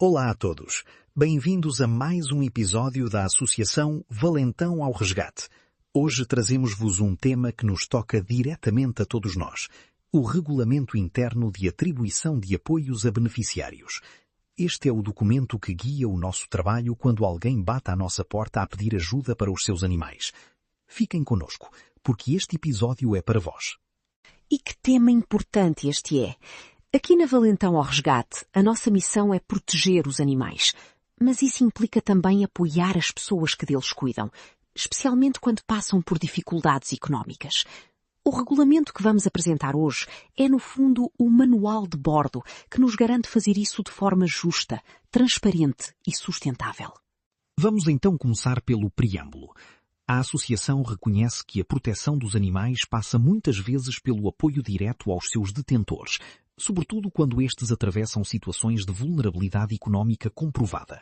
Olá a todos. Bem-vindos a mais um episódio da Associação Valentão ao Resgate. Hoje trazemos-vos um tema que nos toca diretamente a todos nós: o Regulamento Interno de Atribuição de Apoios a Beneficiários. Este é o documento que guia o nosso trabalho quando alguém bate à nossa porta a pedir ajuda para os seus animais. Fiquem connosco, porque este episódio é para vós. E que tema importante este é! Aqui na Valentão ao Resgate, a nossa missão é proteger os animais, mas isso implica também apoiar as pessoas que deles cuidam, especialmente quando passam por dificuldades económicas. O regulamento que vamos apresentar hoje é, no fundo, o manual de bordo que nos garante fazer isso de forma justa, transparente e sustentável. Vamos então começar pelo preâmbulo. A Associação reconhece que a proteção dos animais passa muitas vezes pelo apoio direto aos seus detentores, sobretudo quando estes atravessam situações de vulnerabilidade económica comprovada.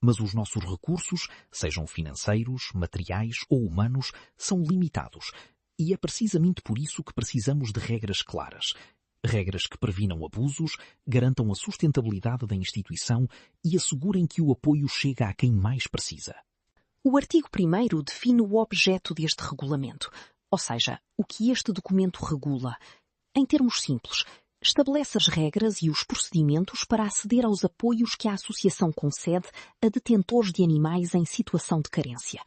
Mas os nossos recursos, sejam financeiros, materiais ou humanos, são limitados, e é precisamente por isso que precisamos de regras claras. Regras que previnam abusos, garantam a sustentabilidade da instituição e assegurem que o apoio chega a quem mais precisa. O artigo 1º define o objeto deste regulamento, ou seja, o que este documento regula. Em termos simples, estabelece as regras e os procedimentos para aceder aos apoios que a Associação concede a detentores de animais em situação de carência.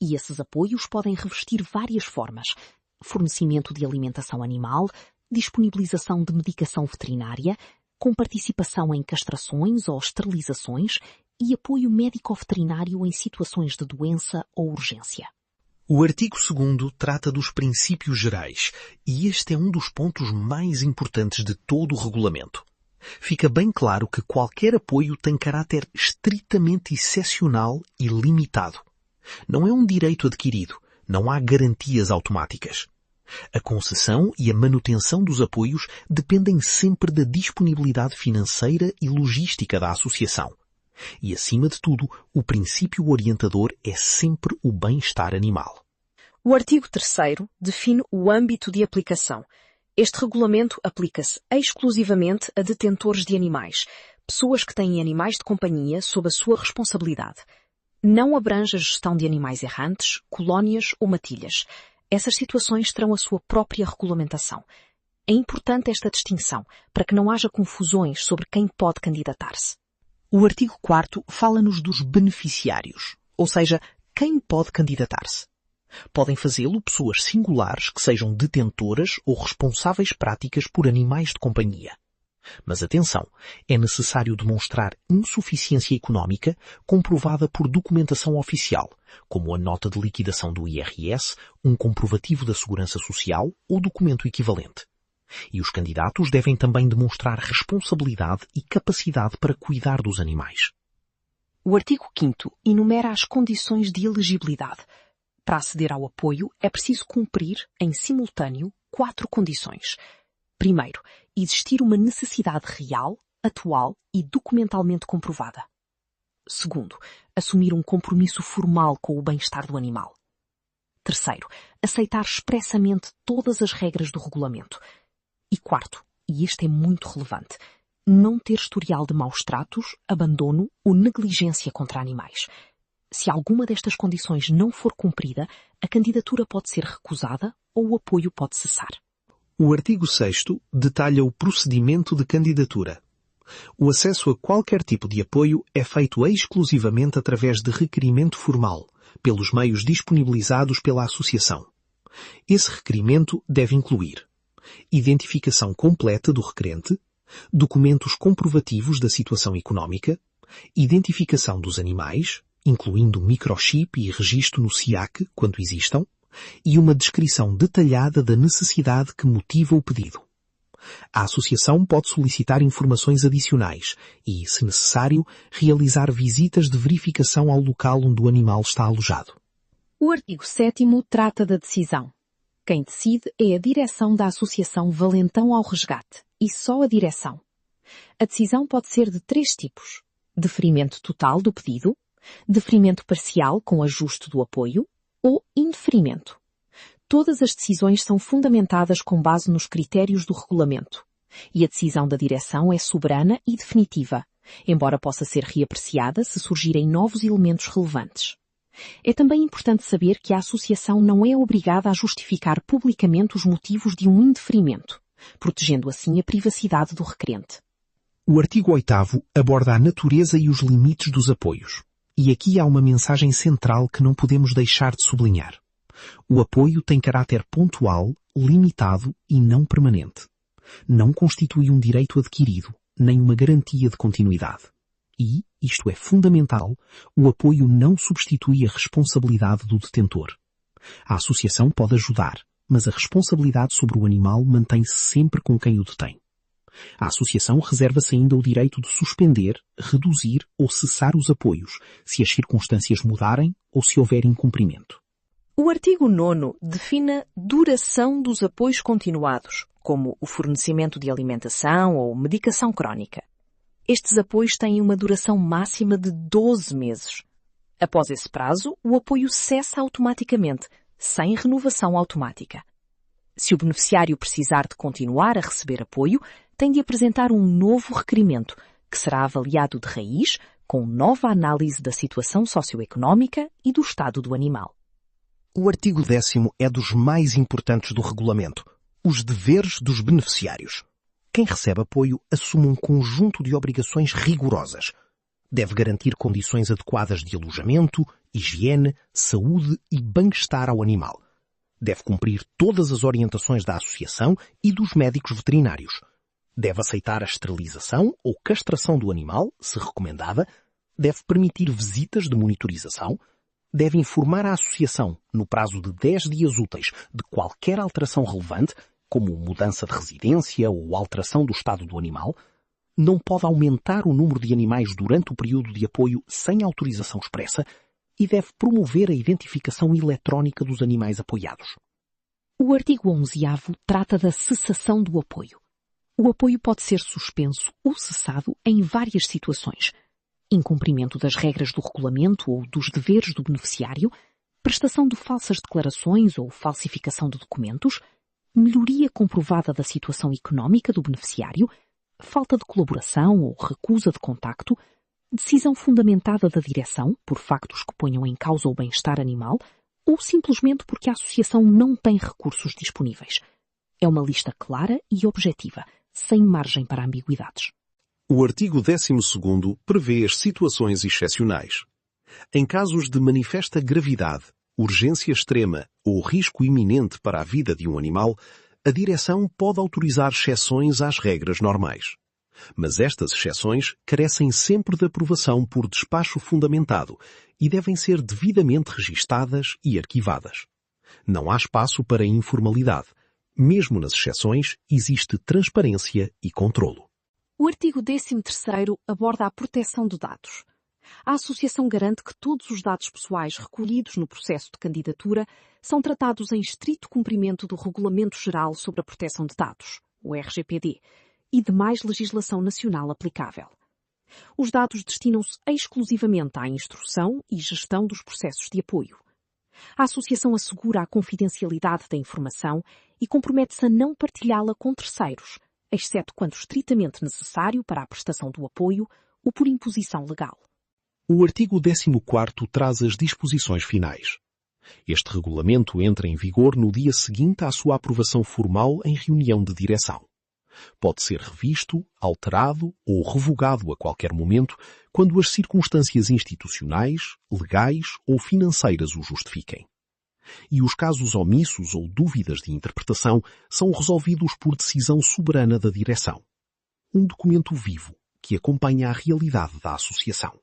E esses apoios podem revestir várias formas: fornecimento de alimentação animal, disponibilização de medicação veterinária, com participação em castrações ou esterilizações e apoio médico-veterinário em situações de doença ou urgência. O artigo 2º trata dos princípios gerais, e este é um dos pontos mais importantes de todo o regulamento. Fica bem claro que qualquer apoio tem caráter estritamente excepcional e limitado. Não é um direito adquirido, não há garantias automáticas. A concessão e a manutenção dos apoios dependem sempre da disponibilidade financeira e logística da associação. E, acima de tudo, o princípio orientador é sempre o bem-estar animal. O artigo 3º define o âmbito de aplicação. Este regulamento aplica-se exclusivamente a detentores de animais, pessoas que têm animais de companhia sob a sua responsabilidade. Não abrange a gestão de animais errantes, colónias ou matilhas. Essas situações terão a sua própria regulamentação. É importante esta distinção, para que não haja confusões sobre quem pode candidatar-se. O artigo 4º fala-nos dos beneficiários, ou seja, quem pode candidatar-se. Podem fazê-lo pessoas singulares que sejam detentoras ou responsáveis práticas por animais de companhia. Mas atenção, é necessário demonstrar insuficiência económica comprovada por documentação oficial, como a nota de liquidação do IRS, um comprovativo da Segurança Social ou documento equivalente. E os candidatos devem também demonstrar responsabilidade e capacidade para cuidar dos animais. O artigo 5º enumera as condições de elegibilidade. Para aceder ao apoio, é preciso cumprir, em simultâneo, 4 condições. Primeiro, existir uma necessidade real, atual e documentalmente comprovada. Segundo, assumir um compromisso formal com o bem-estar do animal. Terceiro, aceitar expressamente todas as regras do regulamento. E quarto, e este é muito relevante, não ter historial de maus tratos, abandono ou negligência contra animais. Se alguma destas condições não for cumprida, a candidatura pode ser recusada ou o apoio pode cessar. O artigo 6º detalha o procedimento de candidatura. O acesso a qualquer tipo de apoio é feito exclusivamente através de requerimento formal, pelos meios disponibilizados pela Associação. Esse requerimento deve incluir identificação completa do requerente, documentos comprovativos da situação económica, identificação dos animais, incluindo microchip e registro no SIAC, quando existam, e uma descrição detalhada da necessidade que motiva o pedido. A Associação pode solicitar informações adicionais e, se necessário, realizar visitas de verificação ao local onde o animal está alojado. O artigo 7º trata da decisão. Quem decide é a direção da Associação Valentão ao Resgate, e só a direção. A decisão pode ser de 3 tipos: deferimento total do pedido, deferimento parcial com ajuste do apoio ou indeferimento. Todas as decisões são fundamentadas com base nos critérios do regulamento, e a decisão da direção é soberana e definitiva, embora possa ser reapreciada se surgirem novos elementos relevantes. É também importante saber que a associação não é obrigada a justificar publicamente os motivos de um indeferimento, protegendo assim a privacidade do requerente. O artigo 8º aborda a natureza e os limites dos apoios. E aqui há uma mensagem central que não podemos deixar de sublinhar. O apoio tem caráter pontual, limitado e não permanente. Não constitui um direito adquirido, nem uma garantia de continuidade. E, isto é fundamental, o apoio não substitui a responsabilidade do detentor. A associação pode ajudar, mas a responsabilidade sobre o animal mantém-se sempre com quem o detém. A associação reserva-se ainda o direito de suspender, reduzir ou cessar os apoios, se as circunstâncias mudarem ou se houver incumprimento. O artigo 9º define a duração dos apoios continuados, como o fornecimento de alimentação ou medicação crónica. Estes apoios têm uma duração máxima de 12 meses. Após esse prazo, o apoio cessa automaticamente, sem renovação automática. Se o beneficiário precisar de continuar a receber apoio, tem de apresentar um novo requerimento, que será avaliado de raiz, com nova análise da situação socioeconómica e do estado do animal. O artigo 10º é dos mais importantes do regulamento. Os deveres dos beneficiários. Quem recebe apoio assume um conjunto de obrigações rigorosas. Deve garantir condições adequadas de alojamento, higiene, saúde e bem-estar ao animal. Deve cumprir todas as orientações da associação e dos médicos veterinários. Deve aceitar a esterilização ou castração do animal, se recomendada. Deve permitir visitas de monitorização. Deve informar a associação, no prazo de 10 dias úteis, de qualquer alteração relevante, como mudança de residência ou alteração do estado do animal. Não pode aumentar o número de animais durante o período de apoio sem autorização expressa e deve promover a identificação eletrónica dos animais apoiados. O artigo 11º trata da cessação do apoio. O apoio pode ser suspenso ou cessado em várias situações. Incumprimento das regras do regulamento ou dos deveres do beneficiário, prestação de falsas declarações ou falsificação de documentos, melhoria comprovada da situação económica do beneficiário, falta de colaboração ou recusa de contacto, decisão fundamentada da direção por factos que ponham em causa o bem-estar animal ou simplesmente porque a associação não tem recursos disponíveis. É uma lista clara e objetiva, sem margem para ambiguidades. O artigo 12º prevê as situações excepcionais. Em casos de manifesta gravidade, urgência extrema ou risco iminente para a vida de um animal, a direção pode autorizar exceções às regras normais. Mas estas exceções carecem sempre de aprovação por despacho fundamentado e devem ser devidamente registadas e arquivadas. Não há espaço para informalidade. Mesmo nas exceções, existe transparência e controlo. O artigo 13º aborda a proteção de dados. A associação garante que todos os dados pessoais recolhidos no processo de candidatura são tratados em estrito cumprimento do Regulamento Geral sobre a Proteção de Dados, o RGPD, e demais legislação nacional aplicável. Os dados destinam-se exclusivamente à instrução e gestão dos processos de apoio. A associação assegura a confidencialidade da informação e compromete-se a não partilhá-la com terceiros, exceto quando estritamente necessário para a prestação do apoio ou por imposição legal. O artigo 14º traz as disposições finais. Este regulamento entra em vigor no dia seguinte à sua aprovação formal em reunião de direção. Pode ser revisto, alterado ou revogado a qualquer momento quando as circunstâncias institucionais, legais ou financeiras o justifiquem. E os casos omissos ou dúvidas de interpretação são resolvidos por decisão soberana da direção. Um documento vivo que acompanha a realidade da associação.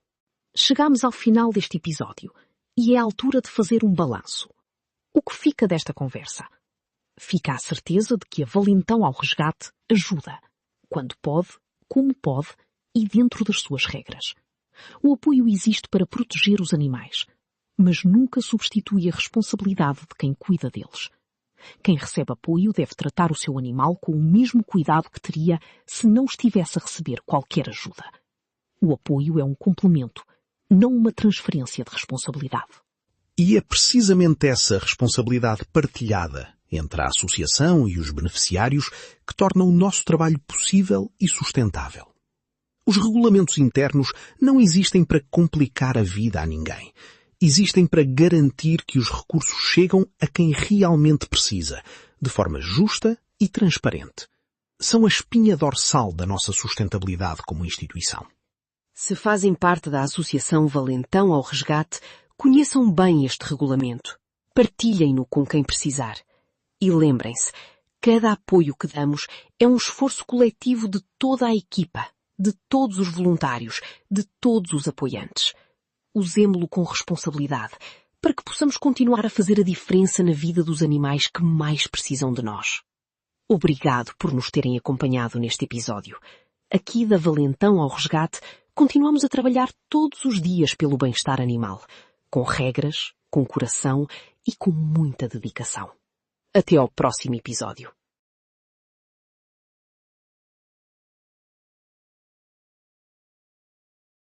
Chegamos ao final deste episódio e é a altura de fazer um balanço. O que fica desta conversa? Fica a certeza de que a valentão ao resgate ajuda, quando pode, como pode e dentro das suas regras. O apoio existe para proteger os animais, mas nunca substitui a responsabilidade de quem cuida deles. Quem recebe apoio deve tratar o seu animal com o mesmo cuidado que teria se não estivesse a receber qualquer ajuda. O apoio é um complemento, não uma transferência de responsabilidade. E é precisamente essa responsabilidade partilhada entre a associação e os beneficiários que torna o nosso trabalho possível e sustentável. Os regulamentos internos não existem para complicar a vida a ninguém. Existem para garantir que os recursos chegam a quem realmente precisa, de forma justa e transparente. São a espinha dorsal da nossa sustentabilidade como instituição. Se fazem parte da Associação Valentão ao Resgate, conheçam bem este regulamento. Partilhem-no com quem precisar. E lembrem-se, cada apoio que damos é um esforço coletivo de toda a equipa, de todos os voluntários, de todos os apoiantes. Usemo-lo com responsabilidade, para que possamos continuar a fazer a diferença na vida dos animais que mais precisam de nós. Obrigado por nos terem acompanhado neste episódio. Aqui da Valentão ao Resgate, continuamos a trabalhar todos os dias pelo bem-estar animal, com regras, com coração e com muita dedicação. Até ao próximo episódio.